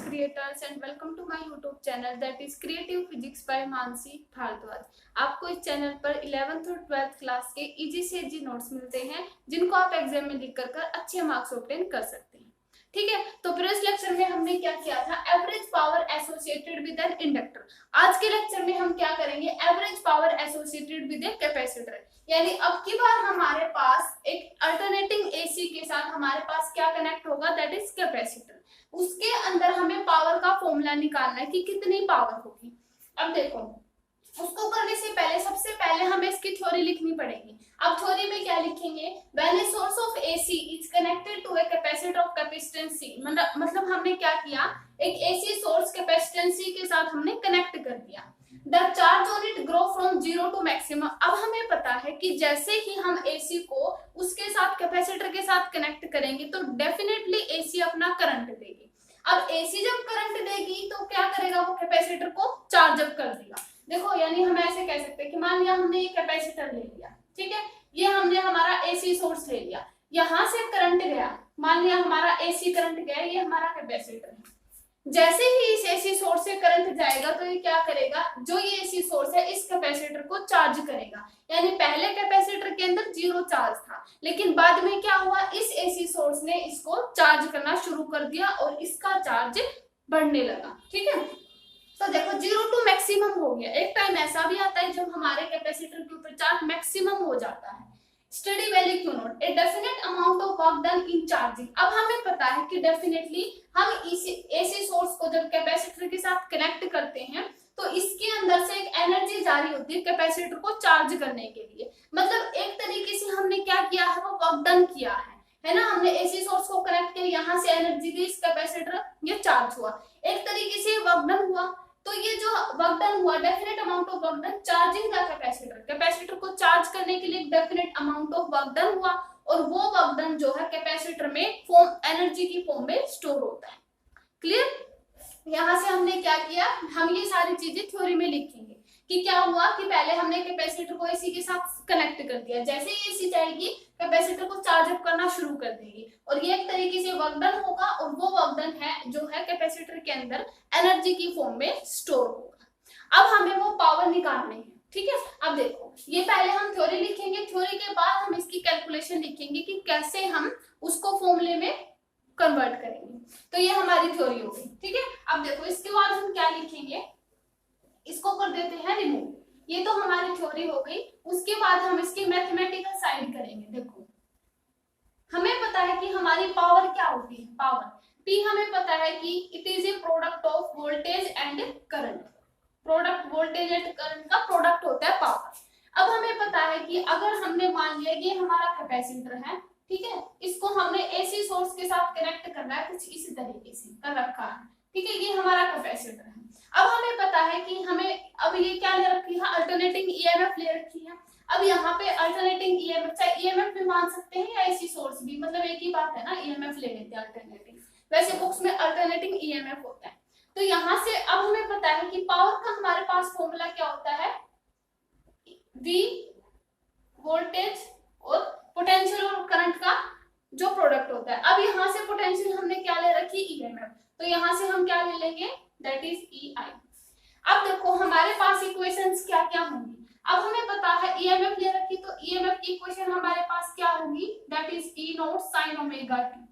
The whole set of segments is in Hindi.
creators and welcome to my YouTube channel that is Creative Physics by Mansi Bhardwaj. आपको इस चैनल पर 11th और 12th क्लास के इजी से इजी नोट्स मिलते हैं जिनको आप एग्जाम में लिख कर अच्छे मार्क्स ऑब्टेन कर सकते हैं। ठीक है, तो प्रीवियस लेक्चर में हमने क्या किया था, average power associated with an inductor. आज के लेक्चर में हम क्या करेंगे, average power associated with a capacitor. यानी अब की बार हमारे पास एक अल्टरनेटिंग एसी के साथ हमारे पास क्या कनेक्ट होगा, दैट इज कैपेसिटर। उसके अंदर हमें पावर का फॉर्मूला निकालना है कि कितनी पावर होगी। अब देखो, उसको करने से पहले सबसे पहले हमें इसकी थ्योरी लिखनी पड़ेगी। अब थ्योरी में क्या लिखेंगे, when a source of AC is connected to a capacitor of capacitance C. मतलब हमने क्या किया, एक एसी सोर्स कैपेसिटेंस सी के साथ हमने कनेक्ट कर दिया। The charge on it grow from 0 to maximum. अब हमें पता है कि जैसे ही हम एसी को उसके साथ कैपेसिटर के साथ कनेक्ट करेंगे तो डेफिनेटली एसी अपना करंट देगी। अब एसी जब करंट देगी तो क्या करेगा, वो कैपेसिटर को चार्ज अप कर देगा। देखो, यानी हम ऐसे कह सकते हैं कि मान लिया हमने ये कैपेसिटर ले लिया, ठीक है, ये हमने हमारा एसी सोर्स ले लिया, यहाँ से करंट गया, मान लिया हमारा एसी करंट गया, ये हमारा कैपेसिटर है। जैसे ही इस एसी सोर्स से करंट जाएगा तो ये क्या करेगा, जो ये एसी सोर्स है इस कैपेसिटर को चार्ज करेगा। यानी पहले कैपेसिटर के अंदर 0 चार्ज था, लेकिन बाद में क्या हुआ, इस एसी सोर्स ने इसको चार्ज करना शुरू कर दिया और इसका चार्ज बढ़ने लगा। ठीक है, तो देखो 0 टू मैक्सिमम हो गया। एक टाइम ऐसा भी आता है जब हमारे कैपेसिटर के ऊपर चार्ज मैक्सिमम हो जाता है। Study value Q note, a definite amount of work done in charging. अब हमें पता है कि डेफिनेटली हम इस एसी सोर्स को जब कैपेसिटर के साथ कनेक्ट करते हैं तो इसके अंदर से एक एनर्जी जारी होती है कैपेसिटर को चार्ज करने के लिए। मतलब एक तरीके से हमने क्या किया है, वो वर्क डन किया है ना। हमने एसी सोर्स को कनेक्ट किया, यहाँ से एनर्जी दी, इस कैपेसिटर ये चार्ज हुआ, एक तरीके से वर्क डन हुआ। तो ये जो वर्क डन हुआ, definite amount of work done charging the capacitor, capacitor को चार्ज करने के लिए definite amount of work done हुआ और वो वर्क डन जो है कैपेसिटर में फॉर्म एनर्जी की फॉर्म में स्टोर होता है। क्लियर? यहाँ से हमने क्या किया, हम ये सारी चीजें थ्योरी में लिखेंगे कि क्या हुआ कि पहले हमने कैपेसिटर को एसी के साथ कनेक्ट कर दिया, जैसे ही एसी जाएगी कैपेसिटर को चार्ज अप करना शुरू कर देगी और ये एक तरीके से वर्क डन होगा और वो वर्क डन है जो है कैपेसिटर के अंदर एनर्जी की फॉर्म में स्टोर होगा। अब हमें वो पावर निकालनी है। ठीक है, अब देखो, ये पहले हम थ्योरी लिखेंगे, थ्योरी के बाद हम इसकी कैलकुलेशन लिखेंगे कि कैसे हम उसको फॉर्मूले में कन्वर्ट करेंगे। तो ये हमारी थ्योरी हो गई। ठीक है, अब देखो इसके बाद हम क्या लिखेंगे, इसको कर देते हैं रिमूव। ये तो हमारी थ्योरी हो गई। उसके बाद हम इसकी मैथमेटिकल साइड करेंगे। देखो, हमें पता है कि हमारी पावर क्या होती है, पावर P हमें पता है कि it is a product of voltage and current. Product voltage and current का प्रोडक्ट होता है पावर। अब हमें पता है कि अगर हमने मान लिया ये हमारा कैपेसिटर है, ठीक है, इसको हमने एसी सोर्स के साथ कनेक्ट करना है, कुछ इसी तरीके से कर रखा है। ठीक है, ये हमारा कैपेसिटर है। अब हमें पता है कि हमें अब ये क्या ले रखी है, अल्टरनेटिंग ईएमएफ ले रखी है। अब यहाँ पे अल्टरनेटिंग ईएमएफ, चाहे ईएमएफ भी मान सकते हैं या एसी सोर्स भी, मतलब एक ही बात है ना, ईएमएफ ले लेते हैं अल्टरनेटिंग। वैसे बुक्स में अल्टरनेटिंग ईएमएफ होता है। तो यहाँ से अब हमें पता है कि पावर का हमारे पास फॉर्मूला क्या होता है, V वोल्टेज और पोटेंशियल और करंट का जो प्रोडक्ट होता है। अब यहाँ से पोटेंशियल हमने क्या ले रखी, ईएमएफ, तो यहाँ से हम क्या ले लेंगे, दैट इज EI। अब देखो हमारे पास इक्वेशंस क्या क्या होंगी। अब हमें पता है ईएमएफ ले रखी, तो ईएमएफ की इक्वेशन हमारे पास क्या होगी, that is E not sine omega t।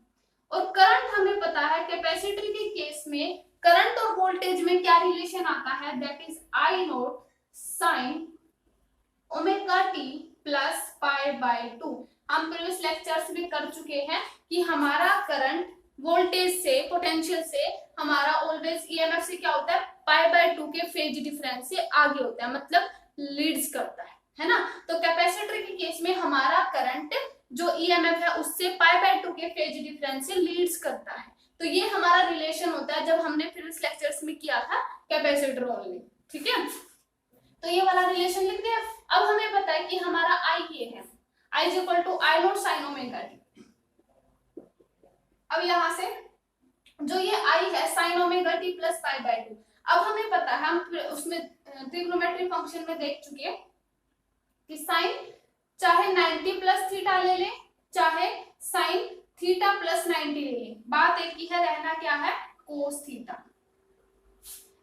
और करंट हमें पता है कैपेसिटर के केस में करंट और वोल्टेज में क्या रिलेशन आता है, that is I nought sine omega t plus pi by 2। हम प्रीवियस लेक्चर्स में कर चुके हैं कि हमारा करंट वोल्टेज से, पोटेंशियल से हमारा ऑलवेज ईएमएफ से क्या होता है, पाई बाय 2 के फेज डिफरेंस से आगे होता है, मतलब लीड्स करता है ना। तो कैपेसिटर के केस में हमारा करंट जो ईएमएफ है उससे पाई बाय 2 के फेज डिफरेंस से लीड्स करता है। तो ये हमारा रिलेशन होता है जब हमने प्रीवियस लेक्चर्स में किया था कैपेसिटर ओनली। ठीक है, तो ये वाला रिलेशन लिख दिया। अब हमें पता है कि हमारा I ये है, I is equal to I nought sine omega t। अब यहाँ से जो ये I है sine omega t plus pi by 2। अब हमें पता है, हम उसमें ट्रिग्नोमेट्री फंक्शन में देख चुके हैं कि साइन चाहे 90 प्लस थीटा ले ले, चाहे साइन थीटा प्लस 90 ले ले, बात एक ही है, रहना क्या है कोस थीटा।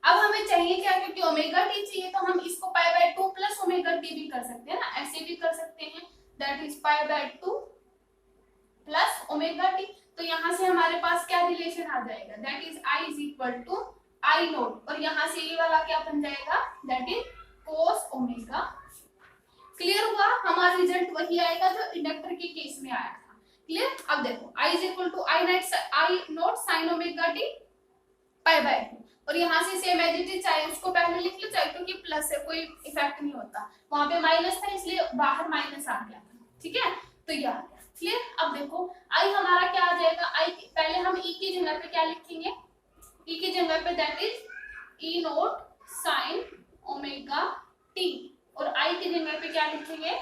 अब हमें चाहिए क्या, क्योंकि ओमेगा टी चाहिए तो हम इसको पाई बाय 2 प्लस ओमेगा टी भी कर सकते हैं ना, ऐसे भी कर सकते हैं, that is pi by 2 plus omega t. तो यहाँ से हमारे पास क्या रिलेशन आ जाएगा, that is I is equal to I nought, और यहाँ से ये वाला क्या बन जाएगा, that is cos omega. Clear हुआ, हमारा रिजल्ट वही आएगा जो इंडक्टर के केस में आया था। क्लियर। अब देखो I is equal to I naught sine omega T pi by 2, और यहाँ से सेम एज इट इज, चाहे उसको पहले लिख लो चाहे, क्योंकि प्लस है कोई इफेक्ट नहीं होता, वहां पे माइनस था इसलिए बाहर माइनस आ गया था। ठीक है, तो ये आ गया। क्लियर। अब देखो आई हमारा क्या आ जाएगा, आई पहले हम ई की जगह पे क्या लिखेंगे, ई की जगह पे that is E note sine omega t, और आई की जगह पे क्या लिखेंगे,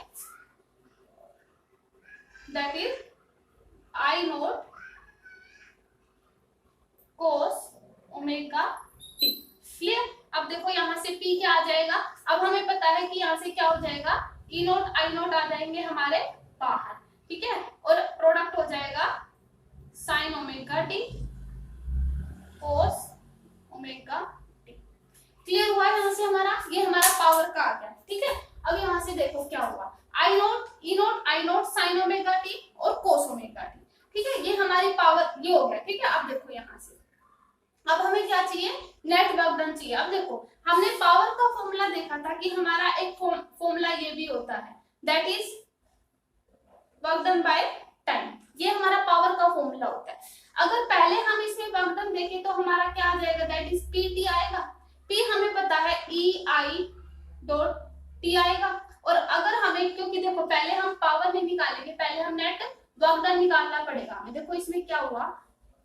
that is I note cos omega T. Clear. अब देखो यहाँ से P क्या आ जाएगा, अब हमें पता है कि यहाँ से क्या हो जाएगा, ई नोट आई नोट आ जाएंगे हमारे बाहर। ठीक है, और प्रोडक्ट हो जाएगा साइन ओमेगा टी कोस ओमेगा टी। क्लियर हुआ यहाँ से हमारा, ये हमारा पावर का आ गया। ठीक है, अब यहाँ से देखो क्या हुआ, आई note E nought I naught sine omega t और कोस ओमेगा टी। ठीक है, ये हमारी पावर ये हो गया। ठीक है, अब देखो यहाँ से अब हमें क्या चाहिए, नेट वर्क डन चाहिए। अब देखो हमने पावर का फॉर्मूला देखा था कि हमारा एक फॉर्मूला ये भी होता है, that is work done by time, ये हमारा पावर का फॉर्मूला होता है। अगर पहले हम इसमें वर्क डन देखें तो हमारा क्या आ जाएगा, दैट इज पीटी आएगा। पी हमें पता है ई आई डॉट टी आएगा, और अगर हमें, क्योंकि देखो पहले हम पावर नहीं निकालेंगे, पहले हम नेट वर्क डन निकालना पड़ेगा हमें। देखो इसमें क्या हुआ,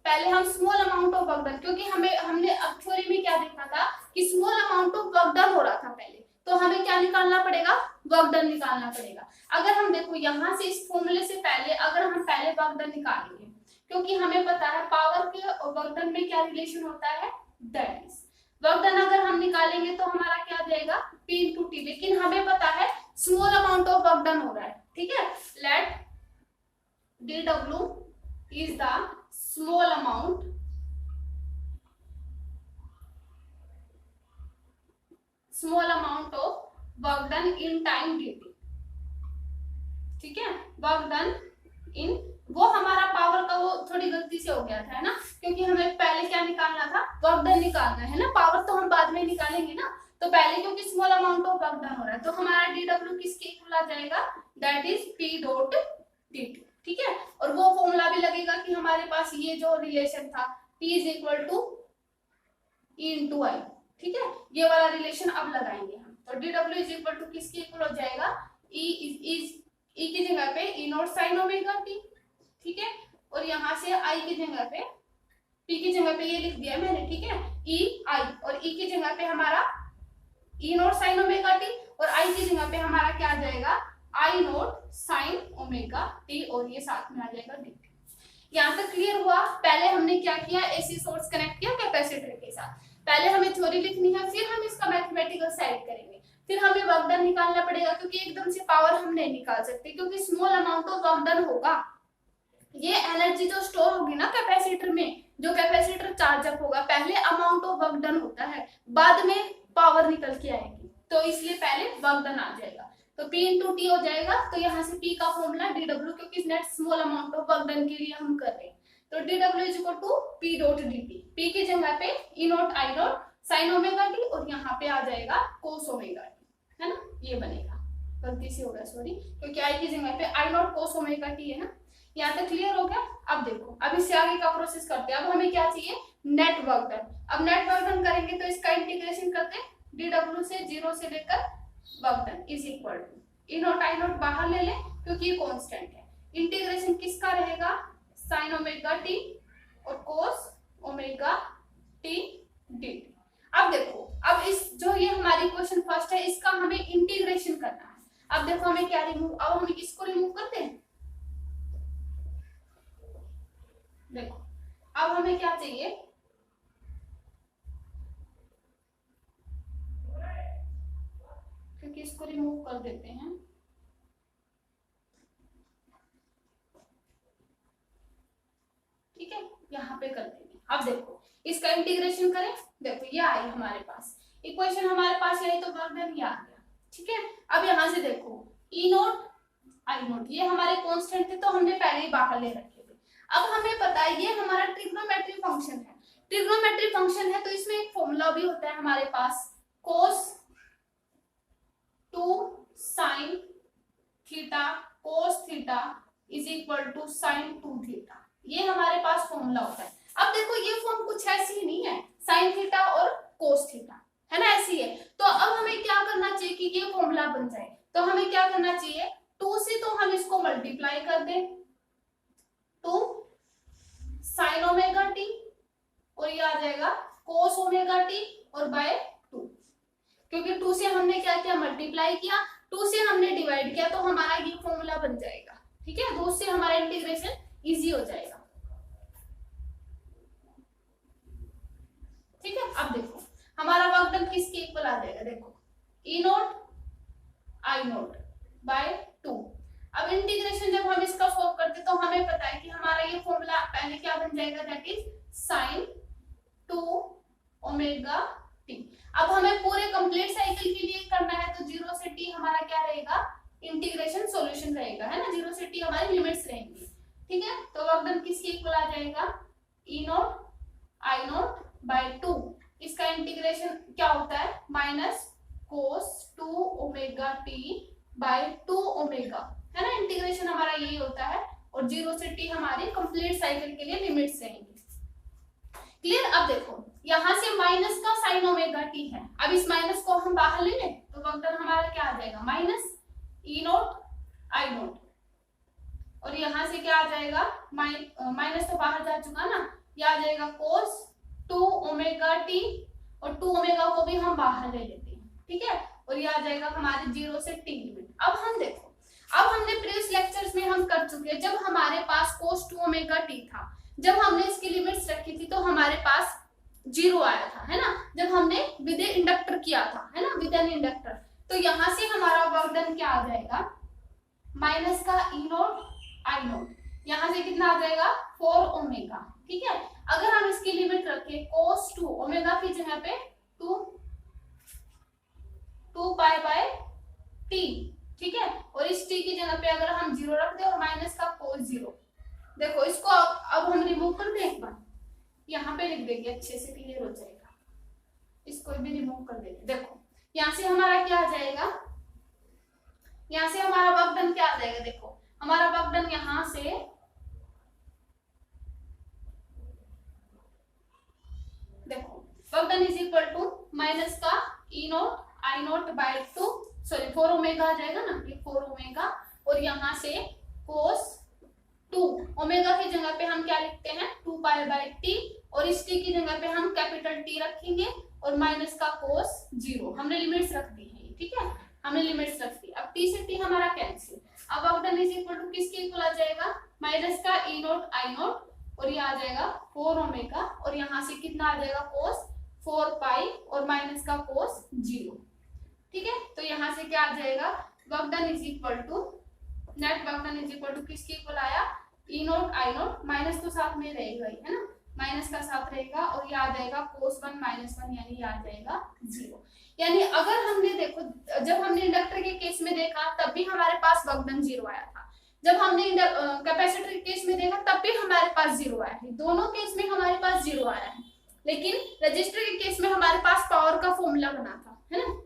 पहले हम small amount of work done, क्योंकि हमने अब थ्योरी में क्या देखा था कि small amount of work done हो रहा था पहले, तो हमें क्या निकालना पड़ेगा, वर्क डन निकालना पड़ेगा। अगर हम देखो यहाँ से इस फॉर्मूले से पहले अगर हम पहले वर्क डन निकालेंगे, क्योंकि हमें पता है पावर के और वर्क डन में क्या रिलेशन होता है, दैट इज वर्क डन अगर हम निकालेंगे तो हमारा क्या आ जाएगा, P इंटू टी, लेकिन हमें पता है small amount of work done हो रहा है। ठीक है, late dw is the small amount of work done in time dt। ठीक है, वर्क डन इन, वो हमारा पावर का वो थोड़ी गलती से हो गया था, है ना, क्योंकि हमें पहले क्या निकालना था, वर्क डन निकालना है ना, पावर तो हम बाद में निकालेंगे ना, तो पहले क्योंकि small amount of work done हो रहा है तो हमारा dw किसके इक्वल आ जाएगा, that is p dot dt। ठीक है, और वो फॉर्मूला भी लगेगा कि हमारे पास ये जो रिलेशन था P is equal to E into I. ठीक है, ये वाला रिलेशन अब लगाएंगे हम, तो dw इज इक्वल टू किसके इक्वल हो जाएगा, E की जगह पे E not sine omega T. ठीक है, और यहाँ से I की जगह पे, P की जगह पे ये लिख दिया मैंने। ठीक है, E I, और E की जगह पे हमारा E not sine omega t, और I की जगह पे हमारा क्या आ जाएगा, आई नोट साइन ओमेगा टी, और ये साथ में आ जाएगा डी। यहाँ तक क्लियर हुआ। पहले हमने क्या किया, एसी सोर्स कनेक्ट किया कैपेसिटर के साथ। पहले हमें थ्योरी लिखनी है, फिर हम इसका मैथमेटिकल साइड करेंगे, फिर हमें वर्क डन निकालना पड़ेगा, क्योंकि एकदम से पावर हम नहीं निकाल सकते, क्योंकि small amount of work done होगा। ये एनर्जी जो स्टोर होगी ना कैपेसिटर में, जो कैपेसिटर चार्ज अप होगा, पहले अमाउंट ऑफ वर्क डन होता है, बाद में पावर निकल के आएगी, तो इसलिए पहले वर्क डन आ जाएगा। तो P इंटू टी हो जाएगा, तो यहाँ से P का फॉर्मूला dw, क्योंकि net small amount of work done के लिए हम कर रहे हैं, तो dw is equal to P dot dt। P की जगह पे E nought I nought sine omega t, और यहाँ पे आ जाएगा कोस ओमेगा टी, है ना, ये बनेगा, गलती से हो गया सॉरी, क्योंकि I की जगह पे आई नॉट कोस ओमेगा टी है ना। यहाँ तक क्लियर हो गया। अब देखो अब इससे आगे का प्रोसेस करते हैं। अब हमें क्या चाहिए, नेट वर्क डन। अब नेट वर्क डन करेंगे तो इसका इंटीग्रेशन करते हैं, dw से 0 से लेकर work done is equal to E nought I nought बाहर ले लें क्योंकि ये कांस्टेंट है, इंटीग्रेशन किसका रहेगा, साइन ओमेगा टी और कोस ओमेगा टी डी। अब देखो अब इस जो ये हमारी क्वेश्चन फर्स्ट है, इसका हमें इंटीग्रेशन करना है। अब देखो हमें क्या रिमूव, अब हम इसको रिमूव करते हैं। देखो अब हमें क्या चाहिए, क्योंकि इसको रिमूव कर देते हैं, ठीक है, यहाँ पे कर देंगे। अब देखो इसका इंटीग्रेशन करें, देखो ये आई हमारे पास इक्वेशन, हमारे पास यही तो वर्क डन ये आ गया। ठीक है, अब यहाँ से देखो ई नोट आई नोट ये हमारे कांस्टेंट थे तो हमने पहले ही बाहर ले रखे थे। अब हमें पता है ये हमारा ट्रिग्नोमेट्री फंक्शन है, ट्रिग्नोमेट्री फंक्शन है तो इसमें एक फॉर्मूला भी होता है हमारे पास, cos 2 sin theta cos theta is equal to sin 2 theta, ये हमारे पास फॉर्मूला होता है। अब देखो ये फॉर्म कुछ ऐसी ही नहीं है, sin थीटा और cos थीटा है ना, ऐसी है। तो अब हमें क्या करना चाहिए कि ये फॉर्मूला बन जाए, तो हमें क्या करना चाहिए, 2 से तो हम इसको मल्टीप्लाई कर दें, 2 sin ओमेगा टी और ये आ जाएगा cos ओमेगा टी और बाय 2, क्योंकि 2 से हमने क्या किया मल्टीप्लाई किया, 2 से हमने डिवाइड किया तो हमारा ये फॉर्मूला बन जाएगा। ठीक है, 2 से हमारा इंटीग्रेशन इजी हो जाएगा। ठीक है, अब देखो हमारा वर्क डन किसके इक्वल आ जाएगा, देखो ई नोट आई नोट बाय 2। अब इंटीग्रेशन जब हम इसका सॉल्व करते तो हमें पता है कि हमारा ये फॉर्मूला पहले क्या बन जाएगा, that is sin 2 omega T. अब हमें पूरे कंप्लीट साइकिल के लिए करना है तो 0 से t हमारा क्या रहेगा, इंटीग्रेशन सॉल्यूशन रहेगा, है ना, 0 से t हमारी लिमिट्स रहेंगी। ठीक है, तो वर्क डन किसके इक्वल आ जाएगा, E nought I nought by 2, इसका इंटीग्रेशन क्या होता है minus cos 2 omega t by 2 omega, है ना, इंटीग्रेशन हमारा यही होता है और 0 से t हमारी कंप्लीट साइकिल के लिए लिमिट्स रहेंगी। क्लियर। अब देखो यहाँ से माइनस का साइन ओमेगा टी है, अब इस माइनस को हम बाहर ले लें तो वर्क डन हमारा क्या आ जाएगा, minus E nought I nought और यहाँ से क्या आ जाएगा, माइनस तो बाहर जा चुका ना, ये आ जाएगा cos 2 ओमेगा टी और 2 ओमेगा को भी हम बाहर ले लेते हैं। ठीक है, और ये आ जाएगा हमारे 0 से t लिमिट। अब हम देखो, अब हमने प्रीवियस लेक्चर्स में हम कर चुके हैं, जब हमारे पास cos 2 ओमेगा टी था, जब हमने इसकी लिमिट्स रखी थी तो हमारे पास 0 आया था, है ना, जब हमने विद इंडक्टर किया था, है ना, विद एन इंडक्टर। तो यहाँ से हमारा वर्क डन क्या आ जाएगा, माइनस का ई नोट आई नोट, यहाँ से कितना आ जाएगा 4 ओमेगा। ठीक है, अगर हम इसकी लिमिट रखें cos 2 ओमेगा की जगह पे 2 पाई बाय टी, ठीक है, और इस t की जगह पे अगर हम 0 रख दे और माइनस का cos 0, देखो इसको अब हम रिमूव कर दें, एक बार यहाँ पे लिख देंगे, अच्छे से क्लियर हो जाएगा, इसको भी रिमूव कर देंगे। देखो यहाँ से हमारा क्या आ जाएगा, यहाँ से हमारा वर्क डन क्या आ जाएगा, देखो हमारा वर्क डन यहाँ से देखो work done is equal to minus का E nought I nought by 2, sorry 4 omega आ जाएगा ना, ये 4 ओमेगा और यहाँ से cos 2 ओमेगा की जगह पे हम क्या लिखते हैं 2 पाई बाय टी और इस t की जगह पे हम कैपिटल T रखेंगे और माइनस का cos 0, हमने लिमिट्स रख दी है। ठीक है, हमने लिमिट्स रख दी। अब t से t हमारा कैंसिल, अब work done is equal to किसके इक्वल आ जाएगा, माइनस का ई नोट आई नोट और ये आ जाएगा 4 ओमेगा और यहाँ से कितना आ जाएगा cos 4 पाई और माइनस का cos 0। ठीक है, तो यहाँ से क्या आ जाएगा, work done is equal to net work done is equal to किसके इक्वल आया, E nought I nought, minus तो साथ में रहेगा ही, है ना, माइनस का साथ रहेगा और ये आ जाएगा cos 1 माइनस 1 यानी ये आ जाएगा 0। यानी अगर हमने देखो जब हमने इंडक्टर के केस में देखा तब भी हमारे पास वर्क डन 0 आया था, जब हमने कैपेसिटर के केस में देखा तब भी हमारे पास 0 आया है, दोनों केस में हमारे पास 0 आया है। लेकिन रजिस्टर के केस में हमारे पास पावर का फॉर्मूला बना था, है ना,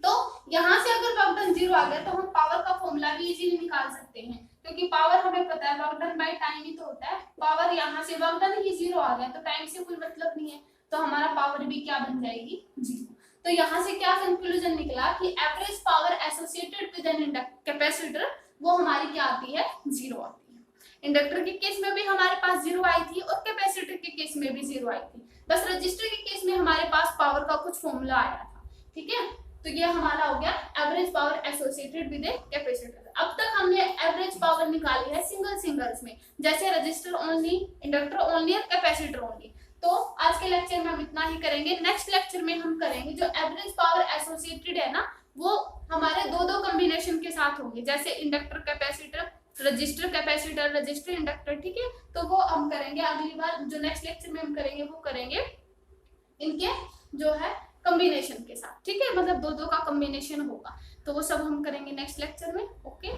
तो यहाँ से अगर वर्क डन 0 आ गया तो हम पावर का फॉर्मूला भी इजीली निकाल सकते हैं, क्योंकि पावर हमें पता है वर्क डन बाय टाइम ही तो होता है। पावर यहाँ से वर्क डन ही 0 आ गया तो टाइम से कोई मतलब नहीं है, तो हमारा पावर भी क्या बन जाएगी 0। तो यहाँ से क्या कंक्लूजन निकला कि average power associated with an capacitor वो हमारी क्या आती है 0 आती है। इंडक्टर के केस में भी हमारे पास 0 आई थी और कैपेसिटर के केस में भी 0 आई थी, बस रजिस्टर के केस में हमारे पास पावर का कुछ फॉर्मूला आया था। ठीक है, तो ये हमारा हो गया average power associated with a capacitor. अब तक हमने एवरेज पावर निकाली है सिंगल्स में, जैसे रजिस्टर ओनली, इंडक्टर ओनली और कैपेसिटर ओनली। तो आज के लेक्चर में हम इतना ही करेंगे। नेक्स्ट लेक्चर में हम करेंगे जो एवरेज पावर एसोसिएटेड है ना, वो हमारे दो कॉम्बिनेशन के साथ होंगे, जैसे inductor capacitor, register capacitor, register inductor. ठीक है, तो वो हम करेंगे अगली बार, जो नेक्स्ट लेक्चर में हम करेंगे वो करेंगे इनके जो है कॉम्बिनेशन के साथ, ठीक है, मतलब दो दो का कॉम्बिनेशन होगा। तो वो सब हम करेंगे नेक्स्ट लेक्चर में। ओके।